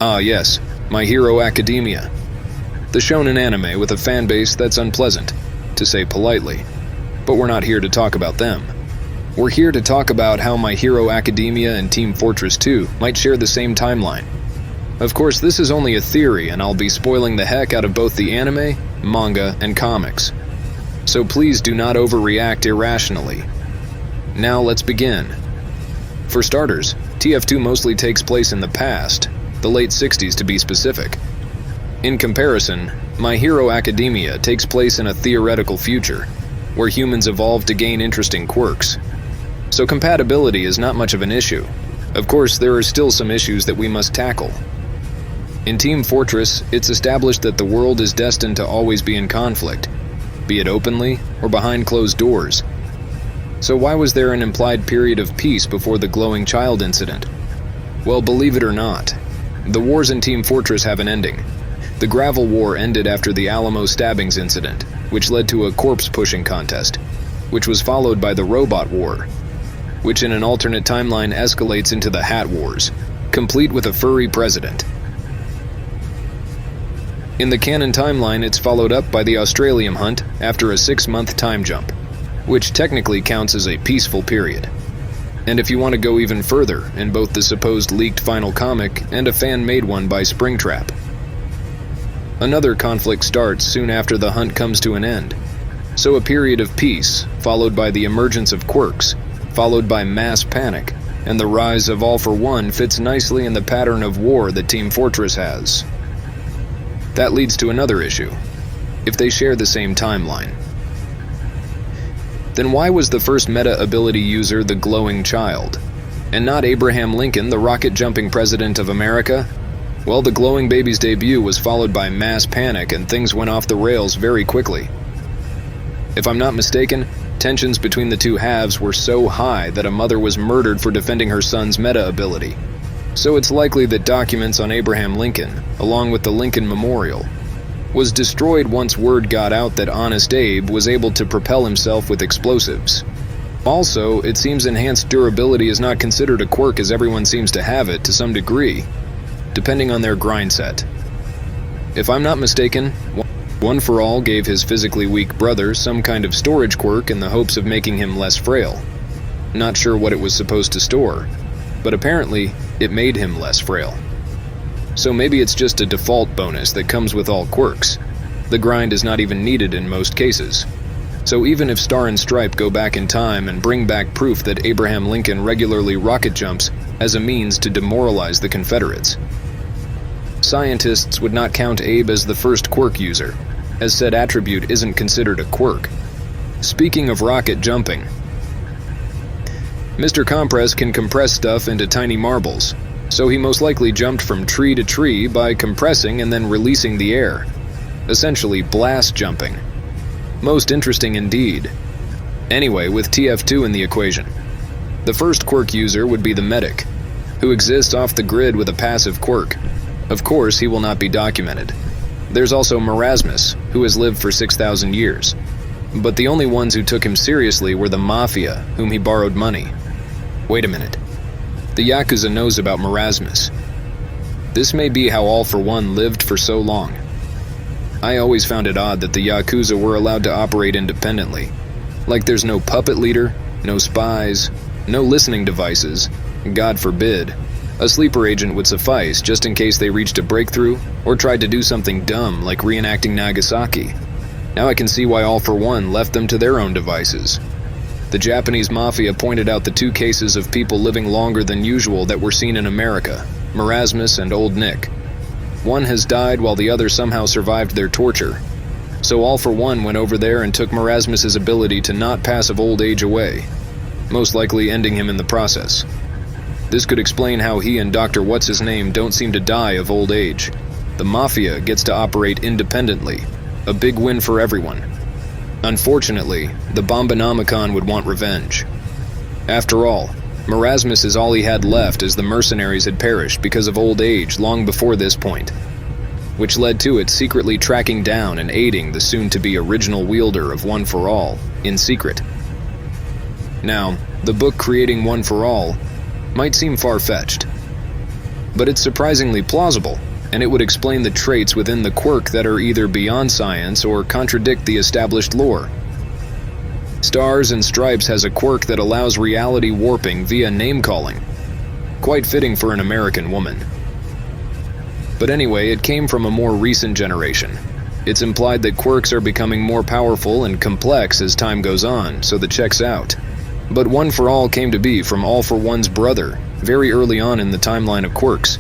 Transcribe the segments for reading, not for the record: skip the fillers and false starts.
Ah yes, My Hero Academia. The shonen anime with a fanbase that's unpleasant, to say politely. But we're not here to talk about them. We're here to talk about how My Hero Academia and Team Fortress 2 might share the same timeline. Of course, this is only a theory, and I'll be spoiling the heck out of both the anime, manga, and comics. So please do not overreact irrationally. Now let's begin. For starters, TF2 mostly takes place in the past, the late 60s to be specific. In comparison, My Hero Academia takes place in a theoretical future, where humans evolve to gain interesting quirks. So compatibility is not much of an issue. Of course, there are still some issues that we must tackle. In Team Fortress, it's established that the world is destined to always be in conflict, be it openly or behind closed doors. So why was there an implied period of peace before the glowing child incident? Well, believe it or not, the wars in Team Fortress have an ending. The Gravel War ended after the Alamo stabbings incident, which led to a corpse-pushing contest, which was followed by the Robot War, which in an alternate timeline escalates into the Hat Wars, complete with a furry president. In the canon timeline, it's followed up by the Australium Hunt after a 6-month time jump, which technically counts as a peaceful period. And if you want to go even further, in both the supposed leaked final comic and a fan-made one by Springtrap. Another conflict starts soon after the hunt comes to an end. So a period of peace, followed by the emergence of Quirks, followed by mass panic, and the rise of All for One fits nicely in the pattern of war that Team Fortress has. That leads to another issue. If they share the same timeline, then why was the first meta-ability user the glowing child, and not Abraham Lincoln, the rocket-jumping president of America? Well, the glowing baby's debut was followed by mass panic and things went off the rails very quickly. If I'm not mistaken, tensions between the two halves were so high that a mother was murdered for defending her son's meta-ability. So it's likely that documents on Abraham Lincoln, along with the Lincoln Memorial, was destroyed once word got out that Honest Abe was able to propel himself with explosives. Also, it seems enhanced durability is not considered a quirk as everyone seems to have it to some degree, depending on their grind set. If I'm not mistaken, One for All gave his physically weak brother some kind of storage quirk in the hopes of making him less frail. Not sure what it was supposed to store, but apparently it made him less frail. So maybe it's just a default bonus that comes with all quirks. The grind is not even needed in most cases. So even if Star and Stripe go back in time and bring back proof that Abraham Lincoln regularly rocket jumps as a means to demoralize the Confederates, scientists would not count Abe as the first quirk user, as said attribute isn't considered a quirk. Speaking of rocket jumping, Mr. Compress can compress stuff into tiny marbles, so he most likely jumped from tree to tree by compressing and then releasing the air. Essentially blast jumping. Most interesting indeed. Anyway, with TF2 in the equation, the first quirk user would be the medic, who exists off the grid with a passive quirk. Of course, he will not be documented. There's also Marasmus, who has lived for 6,000 years. But the only ones who took him seriously were the Mafia, whom he borrowed money. Wait a minute. The Yakuza knows about Marasmus. This may be how All for One lived for so long. I always found it odd that the Yakuza were allowed to operate independently. Like there's no puppet leader, no spies, no listening devices. God forbid. A sleeper agent would suffice just in case they reached a breakthrough or tried to do something dumb like reenacting Nagasaki. Now I can see why All for One left them to their own devices. The Japanese Mafia pointed out the 2 cases of people living longer than usual that were seen in America, Marasmus and Old Nick. One has died while the other somehow survived their torture. So All for One went over there and took Marasmus's ability to not pass of old age away, most likely ending him in the process. This could explain how he and Dr. What's-His-Name don't seem to die of old age. The Mafia gets to operate independently, a big win for everyone. Unfortunately, the Bombonomicon would want revenge. After all, Marasmus is all he had left as the mercenaries had perished because of old age long before this point, which led to it secretly tracking down and aiding the soon-to-be original wielder of One for All, in secret. Now, the book creating One for All might seem far-fetched. But it's surprisingly plausible, and it would explain the traits within the quirk that are either beyond science or contradict the established lore. Stars and Stripes has a quirk that allows reality warping via name-calling. Quite fitting for an American woman. But anyway, it came from a more recent generation. It's implied that quirks are becoming more powerful and complex as time goes on, so that checks out. But One for All came to be from All for One's brother, very early on in the timeline of quirks,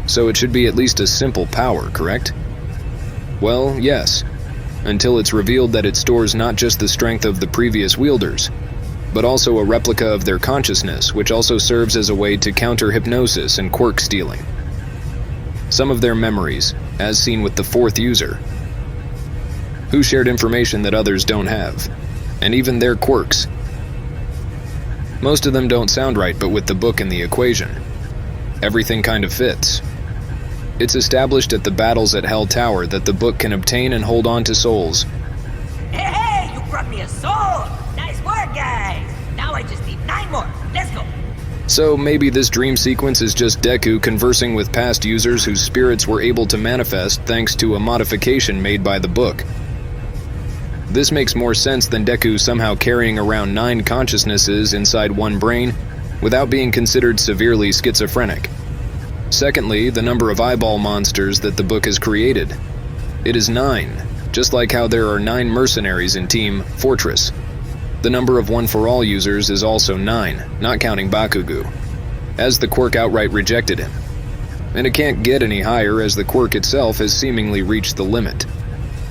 so it should be at least a simple power, correct? Well, yes, until it's revealed that it stores not just the strength of the previous wielders, but also a replica of their consciousness, which also serves as a way to counter hypnosis and quirk stealing. Some of their memories, as seen with the fourth user, who shared information that others don't have, and even their quirks. Most of them don't sound right, but with the book and the equation, everything kind of fits. It's established at the battles at Hell Tower that the book can obtain and hold on to souls. Hey, you brought me a soul! Nice work, guys! Now I just need 9 more. Let's go! So maybe this dream sequence is just Deku conversing with past users whose spirits were able to manifest thanks to a modification made by the book. This makes more sense than Deku somehow carrying around 9 consciousnesses inside one brain without being considered severely schizophrenic. Secondly, the number of eyeball monsters that the book has created. It is 9, just like how there are 9 mercenaries in Team Fortress. The number of One for All users is also 9, not counting Bakugo, as the quirk outright rejected him. And it can't get any higher as the quirk itself has seemingly reached the limit.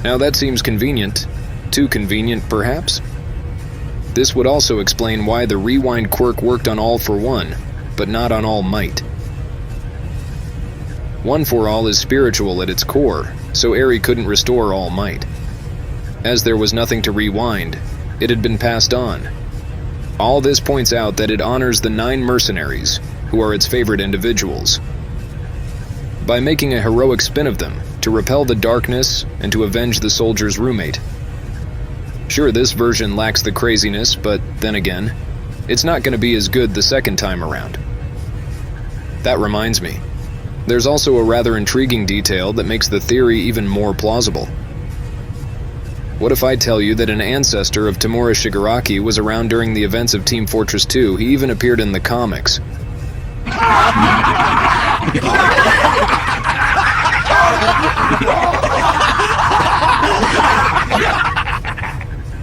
Now that seems convenient. Too convenient, perhaps? This would also explain why the rewind quirk worked on All for One, but not on All Might. One for All is spiritual at its core, so Eri couldn't restore All Might. As there was nothing to rewind, it had been passed on. All this points out that it honors the 9 mercenaries, who are its favorite individuals, by making a heroic spin of them to repel the darkness and to avenge the soldier's roommate. Sure, this version lacks the craziness, but then again, it's not going to be as good the second time around. That reminds me, there's also a rather intriguing detail that makes the theory even more plausible. What if I tell you that an ancestor of Tamura Shigaraki was around during the events of Team Fortress 2? He even appeared in the comics.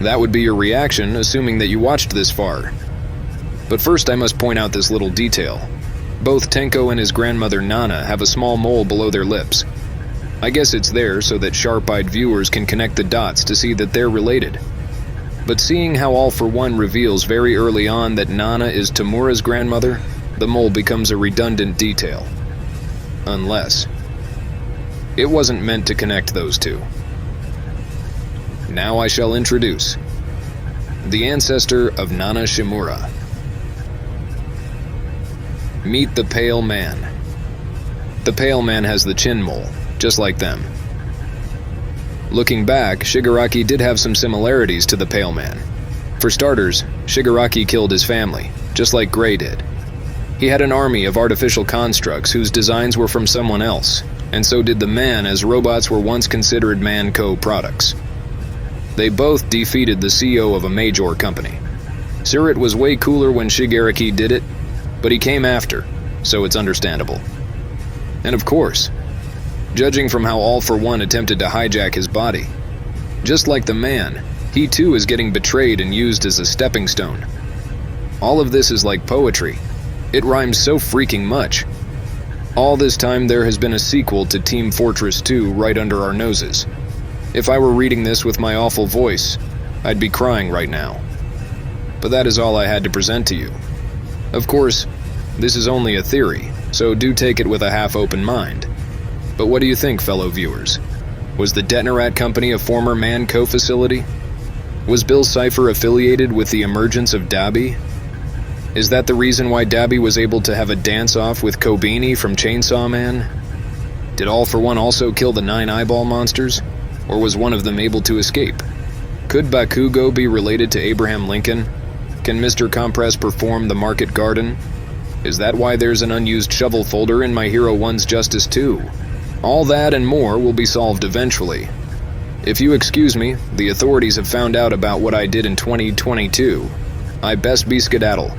That would be your reaction, assuming that you watched this far. But first I must point out this little detail. Both Tenko and his grandmother Nana have a small mole below their lips. I guess it's there so that sharp-eyed viewers can connect the dots to see that they're related. But seeing how All for One reveals very early on that Nana is Tamura's grandmother, the mole becomes a redundant detail. Unless it wasn't meant to connect those two. Now I shall introduce the ancestor of Nana Shimura. Meet the Pale Man. The Pale Man has the chin mole, just like them. Looking back, Shigaraki did have some similarities to the Pale Man. For starters, Shigaraki killed his family, just like Grey did. He had an army of artificial constructs whose designs were from someone else, and so did the Man, as robots were once considered Man-Co products. They both defeated the CEO of a major company. Sure, it was way cooler when Shigaraki did it, but he came after, so it's understandable. And of course, judging from how All for One attempted to hijack his body, just like the Man, he too is getting betrayed and used as a stepping stone. All of this is like poetry. It rhymes so freaking much. All this time there has been a sequel to Team Fortress 2 right under our noses. If I were reading this with my awful voice, I'd be crying right now. But that is all I had to present to you. Of course, this is only a theory, so do take it with a half-open mind. But what do you think, fellow viewers? Was the Detnerat Company a former Man-Co facility? Was Bill Cipher affiliated with the emergence of Dabi? Is that the reason why Dabi was able to have a dance-off with Kobeni from Chainsaw Man? Did All for One also kill the 9 eyeball monsters? Or was one of them able to escape? Could Bakugo be related to Abraham Lincoln? Can Mr. Compress perform the Market Garden? Is that why there's an unused shovel folder in my Hero 1's Justice 2? All that and more will be solved eventually. If you excuse me, the authorities have found out about what I did in 2022. I best be skedaddle.